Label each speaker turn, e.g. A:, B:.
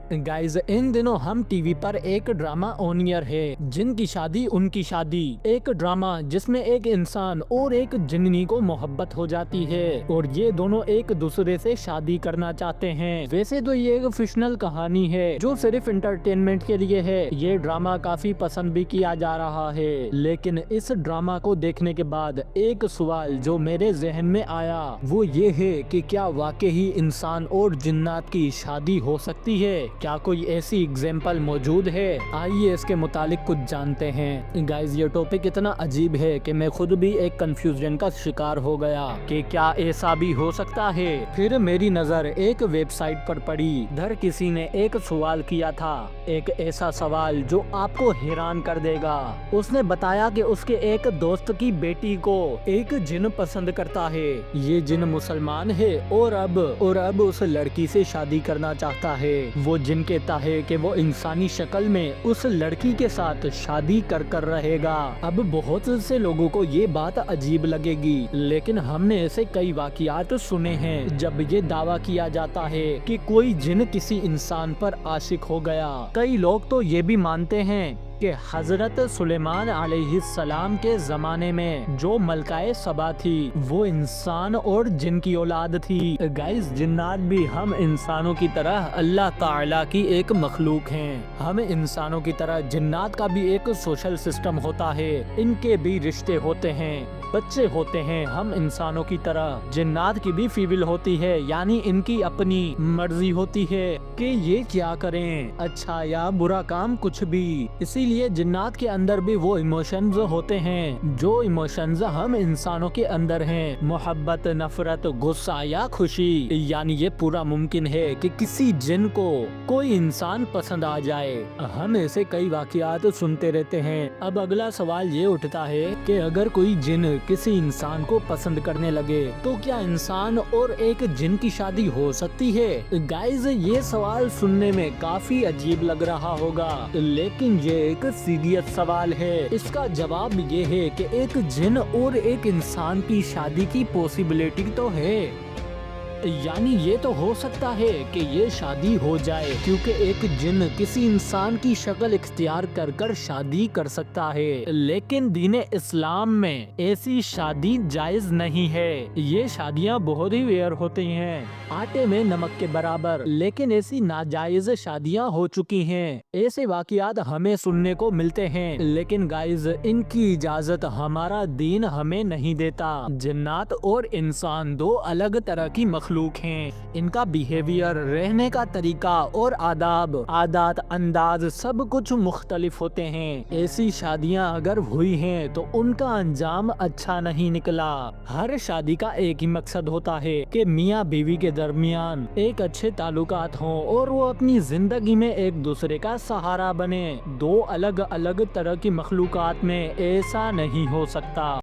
A: Guys in दिनों हम TV पर एक ड्रामा ऑन ईयर है, जिन की शादी उनकी शादी। एक ड्रामा जिसमें एक इंसान और एक जिन्नी को मोहब्बत हो जाती है और ये दोनों एक दूसरे से शादी करना चाहते हैं। वैसे तो ये एक फिक्शनल कहानी है जो सिर्फ इंटरटेनमेंट के लिए है। ये ड्रामा काफी पसंद भी किया जा रहा है, लेकिन इस ड्रामा को देखने के बाद एक सवाल जो मेरे जहन में आया वो ये है कि क्या वाकई ही इंसान और जिन्नात की शादी हो सकती है? क्या कोई ऐसी एग्जाम्पल मौजूद है? आइए इसके मुतालिक कुछ जानते हैं। गाइज ये टॉपिक इतना अजीब है कि मैं खुद भी एक कंफ्यूजन का शिकार हो गया कि क्या ऐसा भी हो सकता है। फिर मेरी नजर एक वेबसाइट पर पड़ी। धर किसी ने एक सवाल किया था, एक ऐसा सवाल जो आपको हैरान कर देगा। उसने बताया कि उसके एक दोस्त की बेटी को एक जिन पसंद करता है। ये जिन मुसलमान है और अब उस लड़की से शादी करना चाहता है। वो जिन कहता है कि वो इंसानी शक्ल में उस लड़की के साथ शादी कर रहेगा। अब बहुत से लोगों को ये बात अजीब लगेगी, लेकिन हमने ऐसे कई वाकयात सुने हैं जब ये दावा किया जाता है कि कोई जिन किसी इंसान पर आशिक हो गया। कई लोग तो ये भी मानते हैं कि हजरत सुलेमान अलैहिस्सलाम के जमाने में जो मलकाए सबा थी वो इंसान और जिन की औलाद थी। गाइस जिन्नात भी हम इंसानों की तरह अल्लाह ताला की एक मखलूक हैं। हम इंसानों की तरह जिन्नात का भी एक सोशल सिस्टम होता है, इनके भी रिश्ते होते हैं, बच्चे होते हैं। हम इंसानों की तरह जिन्नात की भी फीविल होती है, यानी इनकी अपनी मर्जी होती है कि ये क्या करें, अच्छा या बुरा काम, कुछ भी। इसीलिए जिन्नात के अंदर भी वो इमोशंस होते हैं जो इमोशंस हम इंसानों के अंदर हैं, मोहब्बत, नफरत, गुस्सा या खुशी। यानी ये पूरा मुमकिन है कि किसी जिन को कोई इंसान पसंद आ जाए। हम ऐसे कई वाकयात सुनते रहते हैं। अब अगला सवाल ये उठता है कि अगर कोई जिन किसी इंसान को पसंद करने लगे तो क्या इंसान और एक जिन की शादी हो सकती है? गाइज ये सवाल सुनने में काफी अजीब लग रहा होगा, लेकिन ये एक सीरियस सवाल है। इसका जवाब ये है कि एक जिन और एक इंसान की शादी की पॉसिबिलिटी तो है, यानी ये तो हो सकता है कि ये शादी हो जाए, क्योंकि एक जिन किसी इंसान की शक्ल इख्तियार कर शादी कर सकता है। लेकिन दीन इस्लाम में ऐसी शादी जायज नहीं है। ये शादियाँ बहुत ही रेयर होती हैं, आटे में नमक के बराबर। लेकिन ऐसी नाजायज शादियाँ हो चुकी हैं। ऐसे वाकयात हमें सुनने को मिलते हैं, लेकिन गाइज इनकी इजाजत हमारा दीन हमें नहीं देता। जिन्नात और इंसान दो अलग तरह की मखलूक हैं। इनका बिहेवियर, रहने का तरीका और आदाब, आदत, अंदाज सब कुछ मुख्तलिफ होते हैं। ऐसी शादियां अगर हुई हैं तो उनका अंजाम अच्छा नहीं निकला। हर शादी का एक ही मकसद होता है कि मियाँ बीवी के दरमियान एक अच्छे ताल्लुकात हों और वो अपनी जिंदगी में एक दूसरे का सहारा बने। दो अलग अलग तरह की मखलूकात में ऐसा नहीं हो सकता।